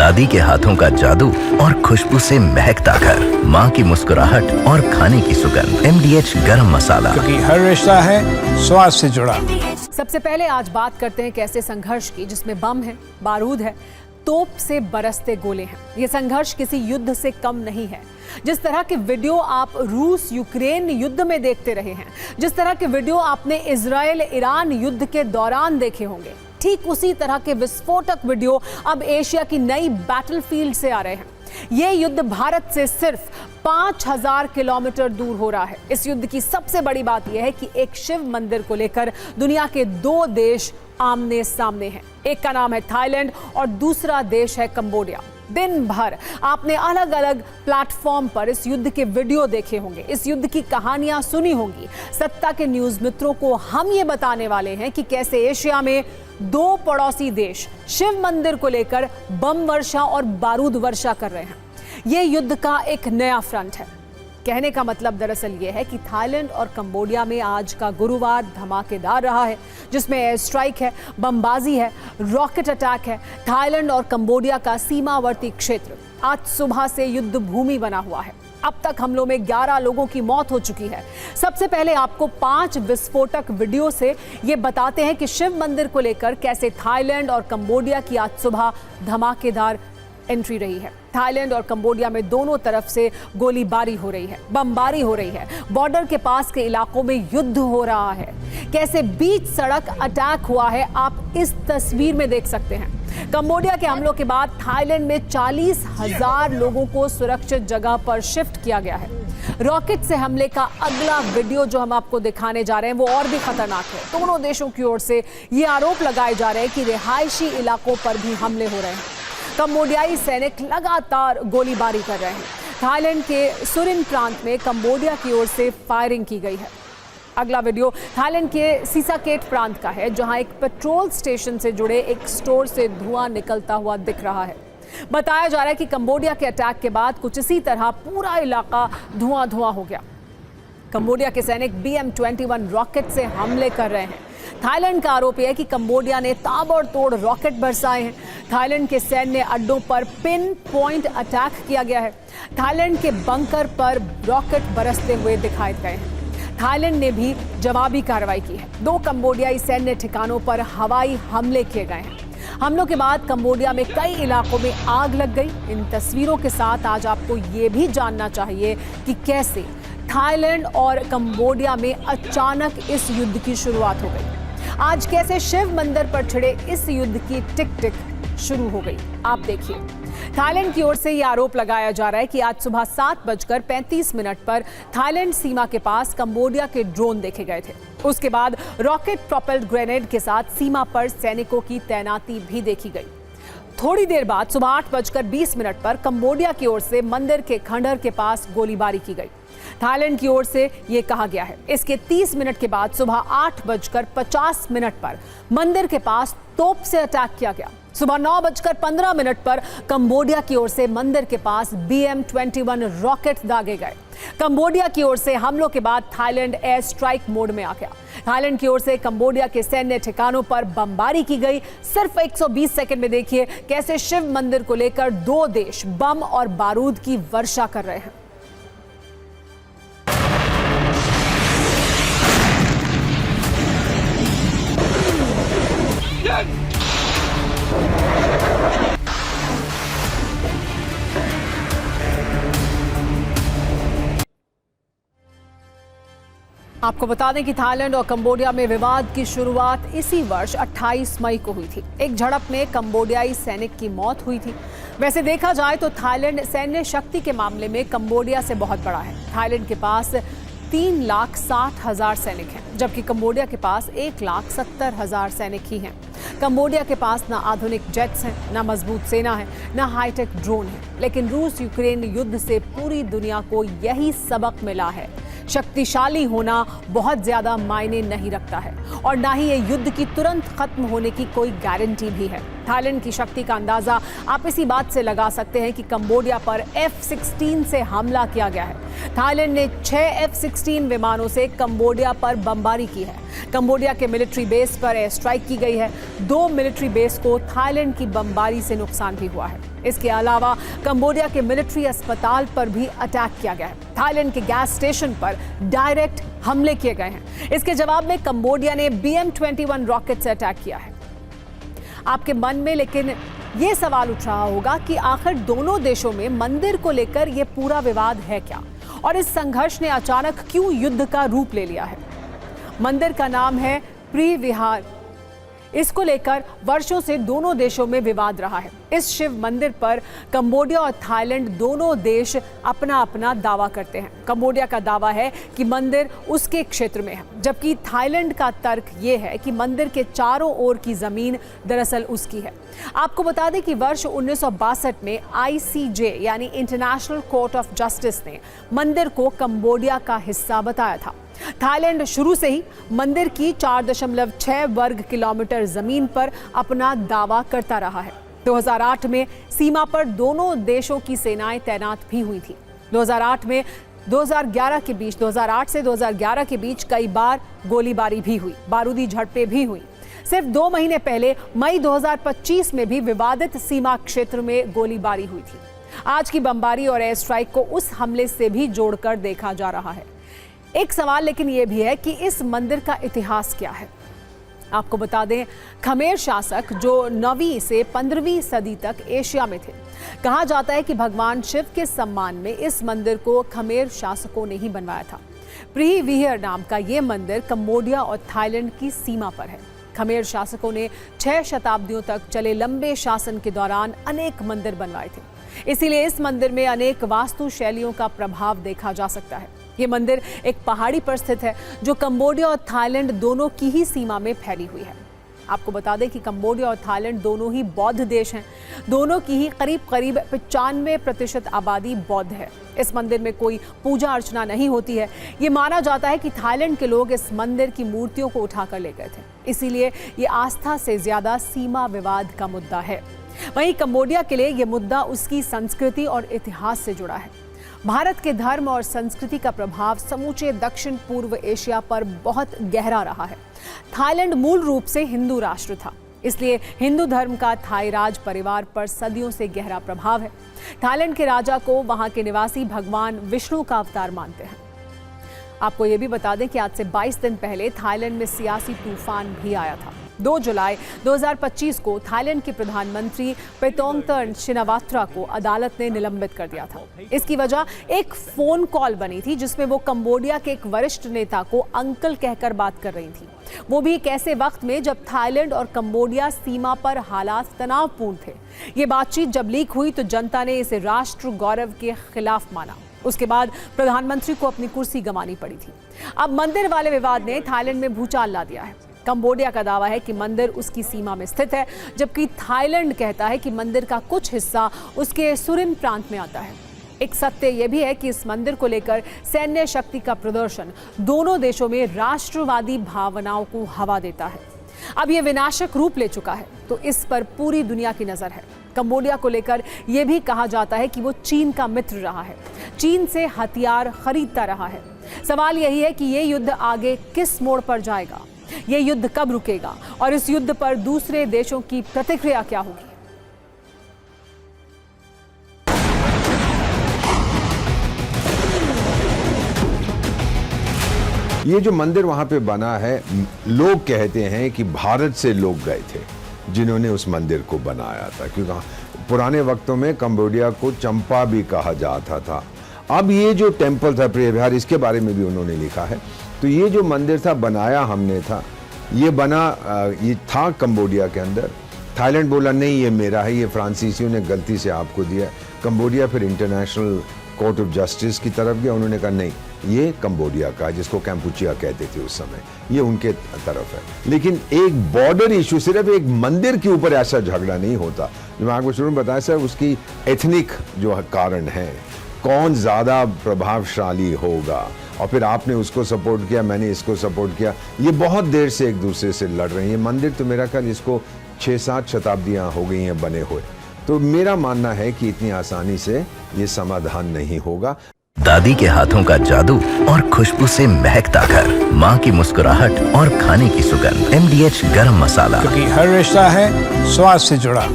दादी के हाथों का जादू और खुशबू से महकता घर, माँ की मुस्कुराहट और खाने की सुगंध। MDH गरम मसाला, क्योंकि हर रिश्ता है स्वाद से जुड़ा। सबसे पहले आज बात करते हैं कैसे संघर्ष की, जिसमें बम है, बारूद है, तोप से बरसते गोले हैं। ये संघर्ष किसी युद्ध से कम नहीं है। जिस तरह के वीडियो आप रूस यूक्रेन युद्ध में देखते रहे हैं, जिस तरह के वीडियो आपने इजराइल ईरान युद्ध के दौरान देखे होंगे, ठीक उसी तरह के विस्फोटक वीडियो अब एशिया की नई बैटलफील्ड से आ रहे हैं। ये युद्ध भारत से सिर्फ 5000 किलोमीटर दूर हो रहा है। इस युद्ध की सबसे बड़ी बात यह है कि एक शिव मंदिर को लेकर दुनिया के दो देश आमने सामने हैं। एक का नाम है थाईलैंड और दूसरा देश है कंबोडिया। दिन भर आपने अलग अलग प्लेटफॉर्म पर इस युद्ध के वीडियो देखे होंगे, इस युद्ध की कहानियां सुनी होंगी। सत्ता के न्यूज मित्रों को हम ये बताने वाले हैं कि कैसे एशिया में दो पड़ोसी देश शिव मंदिर को लेकर बम वर्षा और बारूद वर्षा कर रहे हैं। यह युद्ध का एक नया फ्रंट है। कहने का मतलब दरअसल ये है कि थाईलैंड और कंबोडिया में आज का गुरुवार धमाकेदार रहा है, जिसमें एयर स्ट्राइक है, बमबाजी है, रॉकेट अटैक है। थाईलैंड और कंबोडिया का सीमावर्ती क्षेत्र आज सुबह से युद्ध भूमि बना हुआ है। अब तक हमलों में 11 लोगों की मौत हो चुकी है। सबसे पहले आपको 5 विस्फोटक वीडियो से ये बताते हैं कि शिव मंदिर को लेकर कैसे थाईलैंड और कंबोडिया की आज सुबह धमाकेदार एंट्री रही है। थाईलैंड और कंबोडिया में दोनों तरफ से गोलीबारी हो रही है, बमबारी हो रही है। बॉर्डर के पास के इलाकों में युद्ध हो रहा है। कैसे बीच सड़क अटैक हुआ है, आप इस तस्वीर में देख सकते हैं। कंबोडिया के हमलों के बाद थाईलैंड में 40,000 लोगों को सुरक्षित जगह पर शिफ्ट किया गया है। रॉकेट से हमले का अगला वीडियो जो हम आपको दिखाने जा रहे हैं वो और भी खतरनाक है। दोनों देशों की ओर से ये आरोप लगाए जा रहे हैं कि रिहायशी इलाकों पर भी हमले हो रहे हैं। कंबोडियाई सैनिक लगातार गोलीबारी कर रहे हैं। थाईलैंड के सुरिन प्रांत में कंबोडिया की ओर से फायरिंग की गई है। अगला वीडियो थाईलैंड के सिसाकेट प्रांत का है, जहां एक पेट्रोल स्टेशन से जुड़े एक स्टोर से धुआं निकलता हुआ दिख रहा है। बताया जा रहा है कि कंबोडिया के अटैक के बाद कुछ इसी तरह पूरा इलाका धुआं हो गया। कंबोडिया के सैनिक BM-21 रॉकेट से हमले कर रहे हैं। थाईलैंड का आरोप है कि कंबोडिया ने ताबड़तोड़ रॉकेट बरसाए हैं। थाईलैंड के सैन्य अड्डों पर पिन पॉइंट अटैक किया गया है। थाईलैंड के बंकर पर रॉकेट बरसते हुए दिखाए गए हैं। थाईलैंड ने भी जवाबी कार्रवाई की है। 2 कंबोडियाई सैन्य ठिकानों पर हवाई हमले किए गए हैं। हमलों के बाद कंबोडिया में कई इलाकों में आग लग गई। इन तस्वीरों के साथ आज आपको ये भी जानना चाहिए कि कैसे थाईलैंड और कंबोडिया में अचानक इस युद्ध की शुरुआत हो गई। आज कैसे शिव मंदिर पर छिड़े इस युद्ध की टिक शुरू हो गई, आप देखिए। थाईलैंड की ओर से यह आरोप लगाया जा रहा है कि आज सुबह 7:35 पर थाईलैंड सीमा के पास कंबोडिया के ड्रोन देखे गए थे। उसके बाद रॉकेट प्रोपेल्ड ग्रेनेड के साथ सीमा पर सैनिकों की तैनाती भी देखी गई। थोड़ी देर बाद सुबह 8:20 पर कंबोडिया की ओर से मंदिर के खंडहर के पास गोलीबारी की गई। थाईलैंड की ओर से यह कहा गया है। इसके 30 मिनट के बाद सुबह 8:50 पर मंदिर के पास तोप से अटैक किया गया। सुबह 9:15 पर कंबोडिया की ओर से मंदिर के पास BM-21 रॉकेट दागे गए। कंबोडिया की ओर से हमलों के बाद थाईलैंड एयर स्ट्राइक मोड में आ गया। थाईलैंड की ओर से कंबोडिया के सैन्य ठिकानों पर बमबारी की गई। सिर्फ 120 सेकंड में देखिए कैसे शिव मंदिर को लेकर दो देश बम और बारूद की वर्षा कर रहे हैं। आपको बता दें कि थाईलैंड और कंबोडिया में विवाद की शुरुआत इसी वर्ष 28 मई को हुई थी। एक झड़प में कंबोडियाई सैनिक की मौत हुई थी। वैसे देखा जाए तो थाईलैंड सैन्य शक्ति के मामले में कंबोडिया से बहुत बड़ा है। थाईलैंड के पास 3,60,000 सैनिक हैं, जबकि कंबोडिया के पास 1,70,000 सैनिक ही हैं। कंबोडिया के पास ना आधुनिक जेट्स हैं, ना मजबूत सेना है, ना हाईटेक ड्रोन है। लेकिन रूस यूक्रेन युद्ध से पूरी दुनिया को यही सबक मिला है, शक्तिशाली होना बहुत ज्यादा मायने नहीं रखता है और ना ही ये युद्ध की तुरंत खत्म होने की कोई गारंटी भी है। थाईलैंड की शक्ति का अंदाजा आप इसी बात से लगा सकते हैं कि कंबोडिया पर F-16 से हमला किया गया है। थाईलैंड ने 6 F-16 विमानों से कंबोडिया पर बमबारी की है। कंबोडिया के मिलिट्री बेस पर एयर स्ट्राइक की गई है। 2 मिलिट्री बेस को थाईलैंड की बमबारी से नुकसान भी हुआ है। इसके अलावा कंबोडिया के मिलिट्री अस्पताल पर भी अटैक किया गया है। थाईलैंड के गैस स्टेशन पर डायरेक्ट हमले किए गए हैं। इसके जवाब में कंबोडिया ने BM-21 रॉकेट से अटैक किया है। आपके मन में लेकिन ये सवाल उठ रहा होगा कि आखिर दोनों देशों में मंदिर को लेकर यह पूरा विवाद है क्या, और इस संघर्ष ने अचानक क्यों युद्ध का रूप ले लिया है। मंदिर का नाम है प्री विहार। इसको लेकर वर्षों से दोनों देशों में विवाद रहा है। इस शिव मंदिर पर कंबोडिया और थाईलैंड दोनों देश अपना अपना दावा करते हैं। कंबोडिया का दावा है कि मंदिर उसके क्षेत्र में है, जबकि थाईलैंड का तर्क ये है कि मंदिर के चारों ओर की जमीन दरअसल उसकी है। आपको बता दें कि वर्ष 1962 में ICJ यानी इंटरनेशनल कोर्ट ऑफ जस्टिस ने मंदिर को कंबोडिया का हिस्सा बताया था। थाईलैंड शुरू से ही मंदिर की 4.6 वर्ग किलोमीटर जमीन पर अपना दावा करता रहा है। 2008 में सीमा पर दोनों देशों की सेनाएं तैनात भी हुई थी। 2008 से 2011 के बीच कई बार गोलीबारी भी हुई, बारूदी झड़पें भी हुई। सिर्फ 2 महीने पहले मई 2025 में भी विवादित सीमा क्षेत्र में गोलीबारी हुई थी। आज की बमबारी और एयर स्ट्राइक को उस हमले से भी जोड़कर देखा जा रहा है। एक सवाल लेकिन यह भी है कि इस मंदिर का इतिहास क्या है। आपको बता दें, खमेर शासक जो 9वीं से 15वीं सदी तक एशिया में थे, कहा जाता है कि भगवान शिव के सम्मान में इस मंदिर को खमेर शासकों ने ही बनवाया था। प्री विहार नाम का यह मंदिर कंबोडिया और थाईलैंड की सीमा पर है। खमेर शासकों ने 6 शताब्दियों तक चले लंबे शासन के दौरान अनेक मंदिर बनवाए थे। इसीलिए इस मंदिर में अनेक वास्तु शैलियों का प्रभाव देखा जा सकता है। ये मंदिर एक पहाड़ी पर स्थित है जो कंबोडिया और थाईलैंड दोनों की ही सीमा में फैली हुई है। आपको बता दें कि कंबोडिया और थाईलैंड दोनों ही बौद्ध देश हैं। दोनों की ही करीब 95% आबादी बौद्ध है। इस मंदिर में कोई पूजा अर्चना नहीं होती है। ये माना जाता है कि थाईलैंड के लोग इस मंदिर की मूर्तियों को उठाकर ले गए थे, इसीलिए ये आस्था से ज्यादा सीमा विवाद का मुद्दा है। वहीं कंबोडिया के लिए यह मुद्दा उसकी संस्कृति और इतिहास से जुड़ा है। भारत के धर्म और संस्कृति का प्रभाव समूचे दक्षिण पूर्व एशिया पर बहुत गहरा रहा है। थाईलैंड मूल रूप से हिंदू राष्ट्र था, इसलिए हिंदू धर्म का थाई राज परिवार पर सदियों से गहरा प्रभाव है। थाईलैंड के राजा को वहां के निवासी भगवान विष्णु का अवतार मानते हैं। आपको ये भी बता दें कि आज से 22 दिन पहले थाईलैंड में सियासी तूफान भी आया था। 2 जुलाई 2025 को थाईलैंड के प्रधानमंत्री पेटोंगतर्न शिनावात्रा को अदालत ने निलंबित कर दिया था। इसकी वजह एक फोन कॉल बनी थी जिसमें वो कंबोडिया के एक वरिष्ठ नेता को अंकल कहकर बात कर रही थी, वो भी एक ऐसे वक्त में जब थाईलैंड और कंबोडिया सीमा पर हालात तनावपूर्ण थे। ये बातचीत जब लीक हुई तो जनता ने इसे राष्ट्र गौरव के खिलाफ माना। उसके बाद प्रधानमंत्री को अपनी कुर्सी गंवानी पड़ी थी। अब मंदिर वाले विवाद ने थाईलैंड में भूचाल ला दिया है। कंबोडिया का दावा है कि मंदिर उसकी सीमा में स्थित है, जबकि थाईलैंड कहता है कि मंदिर का कुछ हिस्सा उसके सुरिम प्रांत में आता है। एक सत्य यह भी है कि इस मंदिर को लेकर सैन्य शक्ति का प्रदर्शन दोनों देशों में राष्ट्रवादी भावनाओं को हवा देता है। अब यह विनाशक रूप ले चुका है, तो इस पर पूरी दुनिया की नजर है। कंबोडिया को लेकर यह भी कहा जाता है कि वो चीन का मित्र रहा है, चीन से हथियार खरीदता रहा है। सवाल यही है कि यह युद्ध आगे किस मोड़ पर जाएगा, ये युद्ध कब रुकेगा और इस युद्ध पर दूसरे देशों की प्रतिक्रिया क्या होगी। ये जो मंदिर वहां पे बना है, लोग कहते हैं कि भारत से लोग गए थे जिन्होंने उस मंदिर को बनाया था, क्योंकि पुराने वक्तों में कंबोडिया को चंपा भी कहा जाता था। अब ये जो टेम्पल था प्री विहार, इसके बारे में भी उन्होंने लिखा है। तो ये जो मंदिर था बनाया हमने था, ये था कंबोडिया के अंदर। थाईलैंड बोला नहीं ये मेरा है, ये फ्रांसीसियों ने गलती से आपको दिया। कंबोडिया फिर इंटरनेशनल कोर्ट ऑफ जस्टिस की तरफ गया, उन्होंने कहा नहीं ये कंबोडिया का, जिसको कैम्पुचिया कहते थे उस समय, ये उनके तरफ है। लेकिन एक बॉर्डर इशू, सिर्फ एक मंदिर के ऊपर ऐसा झगड़ा नहीं होता। जो मैं आपको शुरू में बताया सर, उसकी एथनिक जो कारण है, कौन ज़्यादा प्रभावशाली होगा, और फिर आपने उसको सपोर्ट किया, मैंने इसको सपोर्ट किया, ये बहुत देर से एक दूसरे से लड़ रही हैं। मंदिर तो मेरा ख्याल इसको 6-7 शताब्दियाँ हो गई हैं बने हुए। तो मेरा मानना है कि इतनी आसानी से ये समाधान नहीं होगा। दादी के हाथों का जादू और खुशबू से महकता घर, माँ की मुस्कुराहट और खाने की सुगंध। MDH गरम मसाला। क्योंकि हर रिश्ता है स्वाद से जुड़ा।